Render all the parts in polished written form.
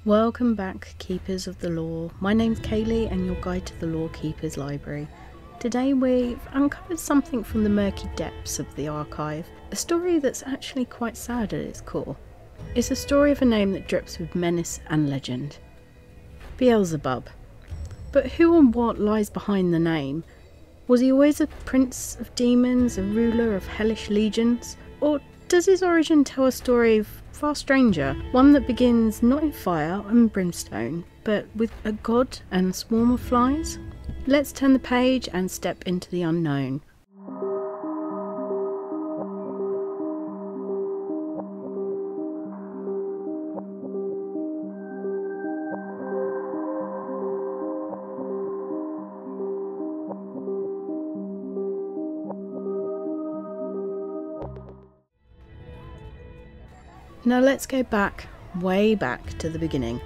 Welcome back, Keepers of the Lore. My name's Kaylee and your guide to the Lore Keepers Library. Today we've uncovered something from the murky depths of the archive, a story that's actually quite sad at its core. It's a story of a name that drips with menace and legend. Beelzebub. But who and what lies behind the name? Was he always a prince of demons, a ruler of hellish legions? Or does his origin tell a story far stranger, one that begins not in fire and brimstone, but with a god and a swarm of flies? Let's turn the page and step into the unknown. Now let's go back, way back to the beginning,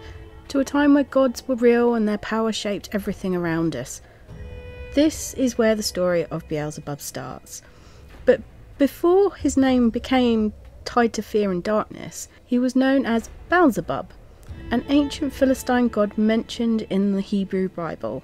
to a time where gods were real and their power shaped everything around us. This is where the story of Beelzebub starts. But before his name became tied to fear and darkness, he was known as Beelzebub, an ancient Philistine god mentioned in the Hebrew Bible.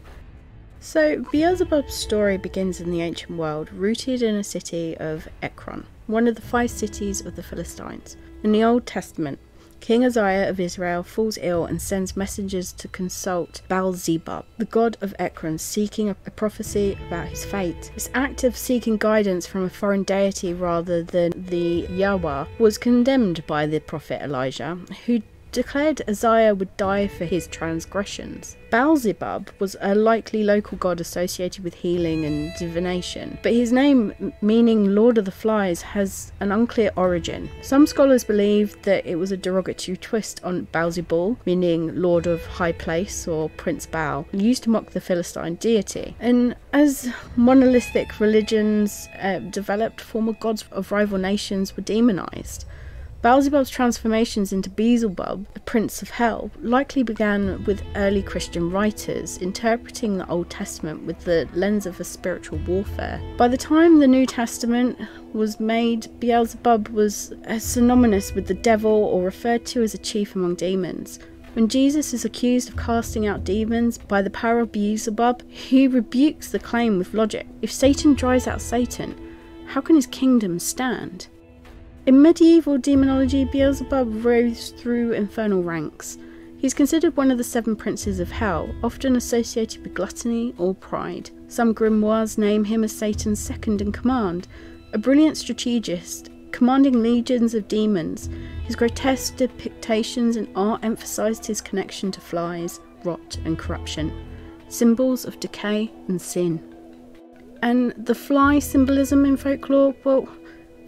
So Beelzebub's story begins in the ancient world, rooted in a city of Ekron, one of the 5 cities of the Philistines. In the Old Testament, King Uzziah of Israel falls ill and sends messengers to consult Beelzebub, the god of Ekron, seeking a prophecy about his fate. This act of seeking guidance from a foreign deity rather than the Yahweh was condemned by the prophet Elijah, who declared Uzziah would die for his transgressions. Beelzebub was a likely local god associated with healing and divination, but his name, meaning Lord of the Flies, has an unclear origin. Some scholars believe that it was a derogatory twist on Beelzebul, meaning Lord of High Place or Prince Baal, used to mock the Philistine deity. And as monolithic religions developed, former gods of rival nations were demonized. Beelzebub's transformations into Beelzebub, the Prince of Hell, likely began with early Christian writers interpreting the Old Testament with the lens of a spiritual warfare. By the time the New Testament was made, Beelzebub was synonymous with the devil or referred to as a chief among demons. When Jesus is accused of casting out demons by the power of Beelzebub, he rebukes the claim with logic. If Satan drives out Satan, how can his kingdom stand? In medieval demonology, Beelzebub rose through infernal ranks. He is considered one of the 7 princes of hell, often associated with gluttony or pride. Some grimoires name him as Satan's second in command, a brilliant strategist, commanding legions of demons. His grotesque depictions and art emphasised his connection to flies, rot and corruption, symbols of decay and sin. And the fly symbolism in folklore, well,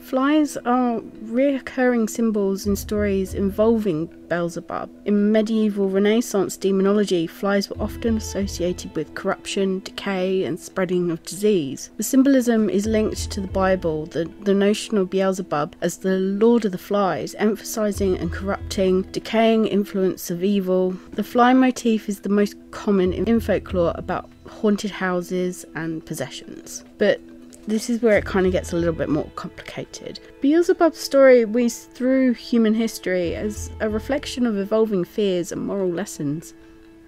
flies are recurring symbols in stories involving Beelzebub. In medieval Renaissance demonology, flies were often associated with corruption, decay, and spreading of disease. The symbolism is linked to the Bible, the notion of Beelzebub as the Lord of the Flies, emphasising and corrupting, decaying influence of evil. The fly motif is the most common in folklore about haunted houses and possessions. But this is where it kind of gets a little bit more complicated. Beelzebub's story weaves through human history as a reflection of evolving fears and moral lessons.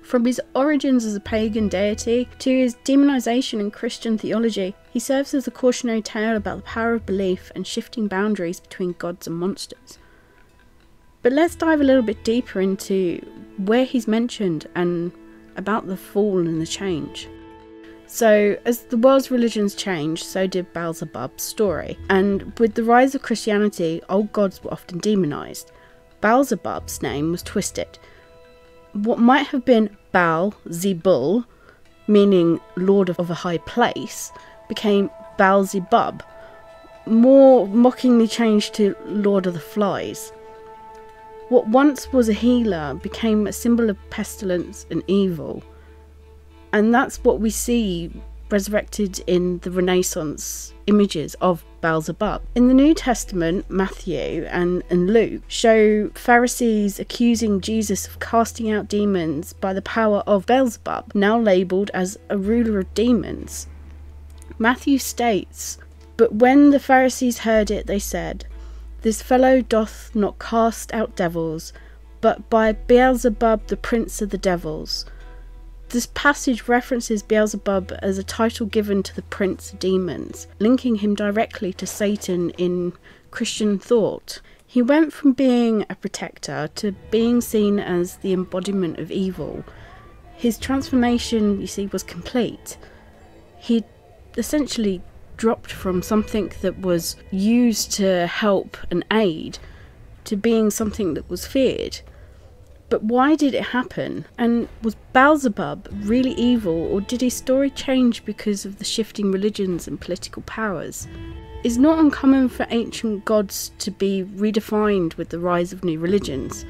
From his origins as a pagan deity to his demonization in Christian theology, he serves as a cautionary tale about the power of belief and shifting boundaries between gods and monsters. But let's dive a little bit deeper into where he's mentioned and about the fall and the change. So, as the world's religions changed, so did Beelzebub's story, and with the rise of Christianity, old gods were often demonized. Beelzebub's name was twisted. What might have been Baal-zebul, meaning Lord of a High Place, became Beelzebub, more mockingly changed to Lord of the Flies. What once was a healer became a symbol of pestilence and evil. And that's what we see resurrected in the Renaissance images of Beelzebub. In the New Testament, Matthew and Luke show Pharisees accusing Jesus of casting out demons by the power of Beelzebub, now labelled as a ruler of demons. Matthew states, "But when the Pharisees heard it, they said, 'This fellow doth not cast out devils, but by Beelzebub, the prince of the devils. This passage references Beelzebub as a title given to the prince of demons, linking him directly to Satan in Christian thought. He went from being a protector to being seen as the embodiment of evil. His transformation, you see, was complete. He essentially dropped from something that was used to help and aid to being something that was feared. But why did it happen? And was Beelzebub really evil, or did his story change because of the shifting religions and political powers? It's not uncommon for ancient gods to be redefined with the rise of new religions.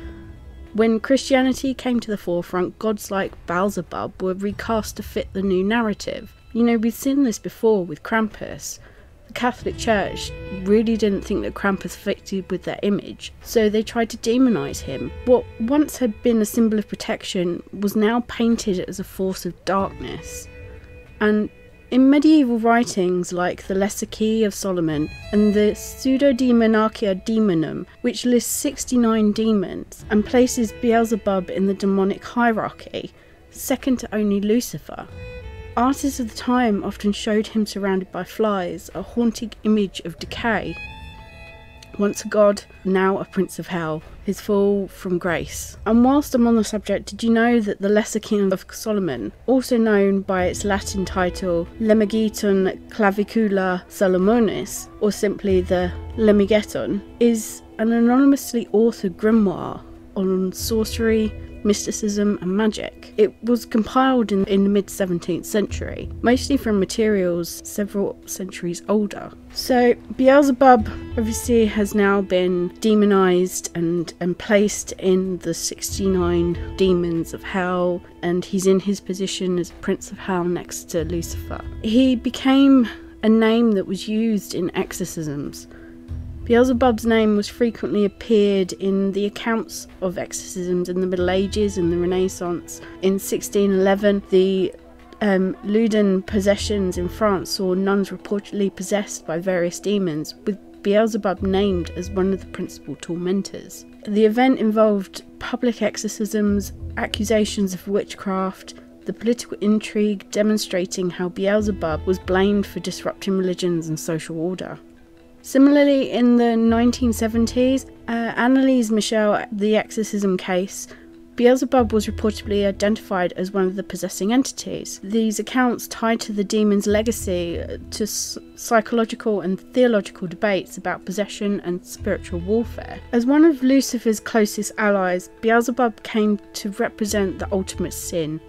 When Christianity came to the forefront, gods like Beelzebub were recast to fit the new narrative. You know, we've seen this before with Krampus. The Catholic Church really didn't think that Krampus fitted with their image, so they tried to demonise him. What once had been a symbol of protection was now painted as a force of darkness. And in medieval writings like the Lesser Key of Solomon and the Pseudo-Demonarchia Demonum, which lists 69 demons and places Beelzebub in the demonic hierarchy, second to only Lucifer, artists of the time often showed him surrounded by flies, a haunting image of decay. Once a god, now a prince of hell, his fall from grace. And whilst I'm on the subject, did you know that the Lesser King of Solomon, also known by its Latin title Lemegeton Clavicula Solomonis, or simply the Lemegeton, is an anonymously authored grimoire on sorcery, mysticism and magic. It was compiled in the mid-17th century, mostly from materials several centuries older. So Beelzebub obviously has now been demonised and placed in the 69 demons of hell, and he's in his position as Prince of Hell next to Lucifer. He became a name that was used in exorcisms. Beelzebub's name was frequently appeared in the accounts of exorcisms in the Middle Ages and the Renaissance. In 1611, the Loudun possessions in France saw nuns reportedly possessed by various demons, with Beelzebub named as one of the principal tormentors. The event involved public exorcisms, accusations of witchcraft, the political intrigue demonstrating how Beelzebub was blamed for disrupting religions and social order. Similarly, in the 1970s, Anneliese Michel, the exorcism case, Beelzebub was reportedly identified as one of the possessing entities. These accounts tied to the demon's legacy to psychological and theological debates about possession and spiritual warfare. As one of Lucifer's closest allies, Beelzebub came to represent the ultimate sin,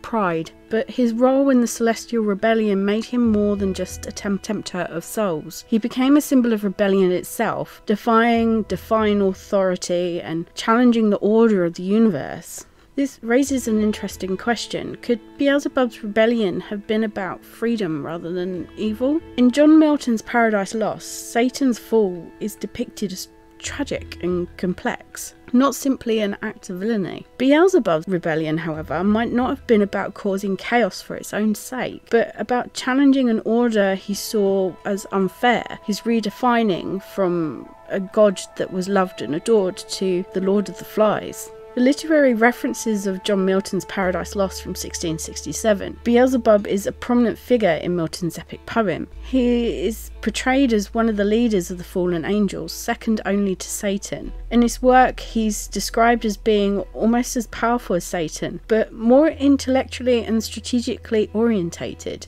pride, but his role in the celestial rebellion made him more than just a tempter of souls. He became a symbol of rebellion itself, defying divine authority and challenging the order of the universe. This raises an interesting question. Could Beelzebub's rebellion have been about freedom rather than evil? In John Milton's Paradise Lost, Satan's fall is depicted as tragic and complex, not simply an act of villainy. Beelzebub's rebellion, however, might not have been about causing chaos for its own sake, but about challenging an order he saw as unfair, his redefining from a god that was loved and adored to the Lord of the Flies. The literary references of John Milton's Paradise Lost from 1667. Beelzebub is a prominent figure in Milton's epic poem. He is portrayed as one of the leaders of the fallen angels, second only to Satan. In his work, he's described as being almost as powerful as Satan, but more intellectually and strategically orientated,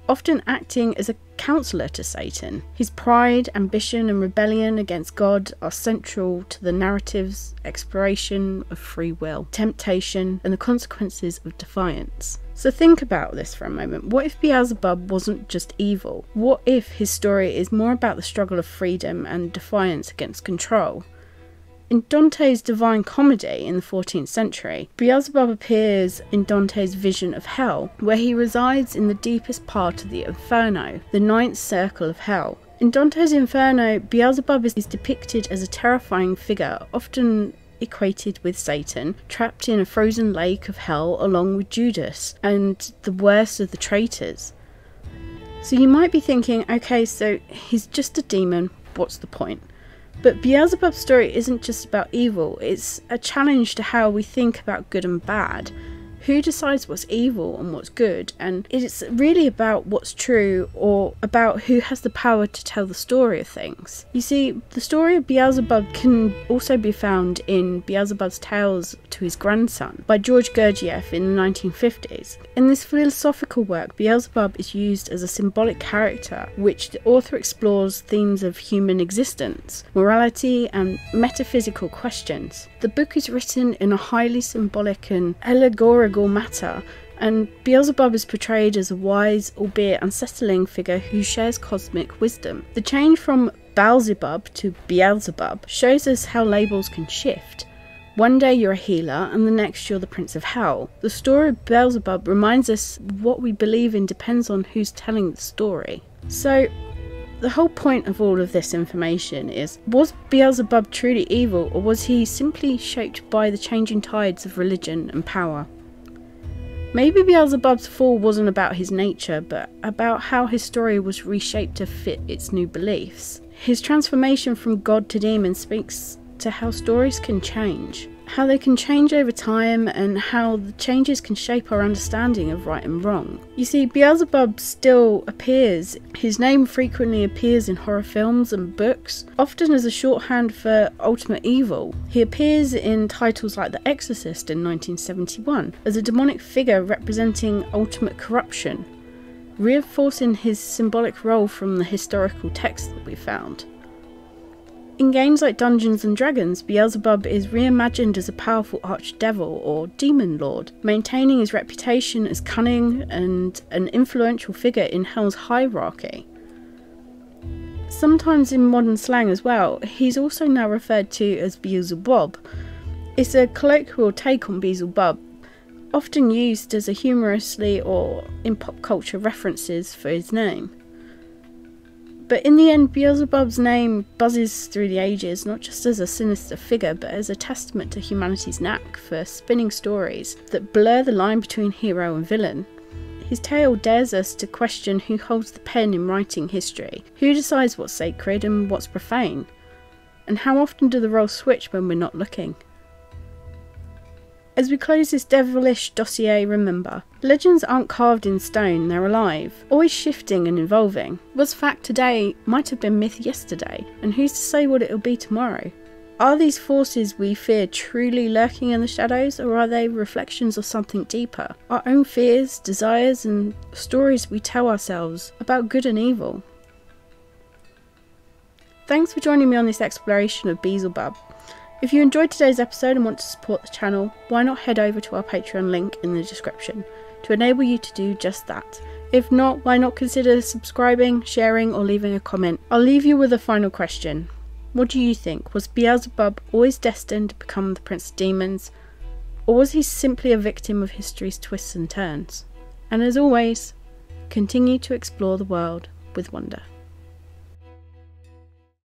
often acting as a counselor to Satan. His pride, ambition and rebellion against God are central to the narrative's exploration of free will, temptation and the consequences of defiance. So think about this for a moment. What if Beelzebub wasn't just evil? What if his story is more about the struggle of freedom and defiance against control? In Dante's Divine Comedy in the 14th century, Beelzebub appears in Dante's vision of hell, where he resides in the deepest part of the Inferno, the ninth circle of hell. In Dante's Inferno, Beelzebub is depicted as a terrifying figure, often equated with Satan, trapped in a frozen lake of hell along with Judas and the worst of the traitors. So you might be thinking, okay, so he's just a demon, what's the point? But Beelzebub's story isn't just about evil, it's a challenge to how we think about good and bad. Who decides what's evil and what's good, and it's really about what's true, or about who has the power to tell the story of things. You see, the story of Beelzebub can also be found in Beelzebub's Tales to His Grandson by George Gurdjieff in the 1950s. In this philosophical work, Beelzebub is used as a symbolic character, which the author explores themes of human existence, morality, and metaphysical questions. The book is written in a highly symbolic and allegorical matter, and Beelzebub is portrayed as a wise, albeit unsettling figure who shares cosmic wisdom. The change from Beelzebub to Beelzebub shows us how labels can shift. One day you're a healer, and the next you're the Prince of Hell. The story of Beelzebub reminds us what we believe in depends on who's telling the story. So, the whole point of all of this information is, was Beelzebub truly evil, or was he simply shaped by the changing tides of religion and power? Maybe Beelzebub's fall wasn't about his nature, but about how his story was reshaped to fit its new beliefs. His transformation from god to demon speaks to how stories can change, how they can change over time, and how the changes can shape our understanding of right and wrong. You see, Beelzebub still appears. His name frequently appears in horror films and books, often as a shorthand for ultimate evil. He appears in titles like The Exorcist in 1971 as a demonic figure representing ultimate corruption, reinforcing his symbolic role from the historical text that we found. In games like Dungeons and Dragons, Beelzebub is reimagined as a powerful archdevil or demon lord, maintaining his reputation as cunning and an influential figure in Hell's hierarchy. Sometimes in modern slang as well, he's also now referred to as Beelzebub. It's a colloquial take on Beelzebub, often used as a humorously or in pop culture references for his name. But in the end, Beelzebub's name buzzes through the ages, not just as a sinister figure, but as a testament to humanity's knack for spinning stories that blur the line between hero and villain. His tale dares us to question who holds the pen in writing history, who decides what's sacred and what's profane, and how often do the roles switch when we're not looking. As we close this devilish dossier, remember, legends aren't carved in stone, they're alive, always shifting and evolving. What's fact today might have been myth yesterday, and who's to say what it'll be tomorrow? Are these forces we fear truly lurking in the shadows, or are they reflections of something deeper? Our own fears, desires, and stories we tell ourselves about good and evil. Thanks for joining me on this exploration of Beelzebub. If you enjoyed today's episode and want to support the channel, why not head over to our Patreon link in the description to enable you to do just that. If not, why not consider subscribing, sharing, or leaving a comment. I'll leave you with a final question. What do you think? Was Beelzebub always destined to become the Prince of Demons, or was he simply a victim of history's twists and turns? And as always, continue to explore the world with wonder.